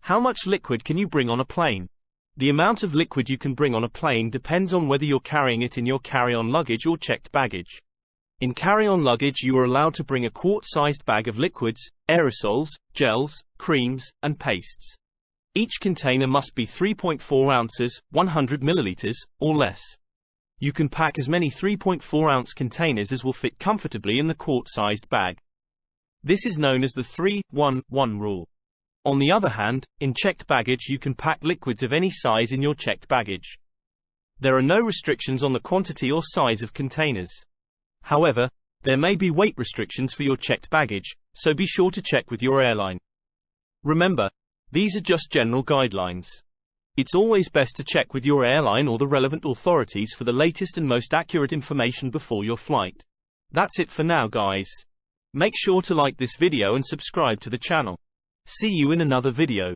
How much liquid can you bring on a plane? The amount of liquid you can bring on a plane depends on whether you're carrying it in your carry-on luggage or checked baggage. In carry-on luggage, you are allowed to bring a quart-sized bag of liquids, aerosols, gels, creams, and pastes. Each container must be 3.4 ounces, 100 milliliters, or less. You can pack as many 3.4-ounce containers as will fit comfortably in the quart-sized bag. This is known as the 3-1-1 rule. On the other hand, in checked baggage you can pack liquids of any size in your checked baggage. There are no restrictions on the quantity or size of containers. However, there may be weight restrictions for your checked baggage, so be sure to check with your airline. Remember, these are just general guidelines. It's always best to check with your airline or the relevant authorities for the latest and most accurate information before your flight. That's it for now, guys. Make sure to like this video and subscribe to the channel. See you in another video.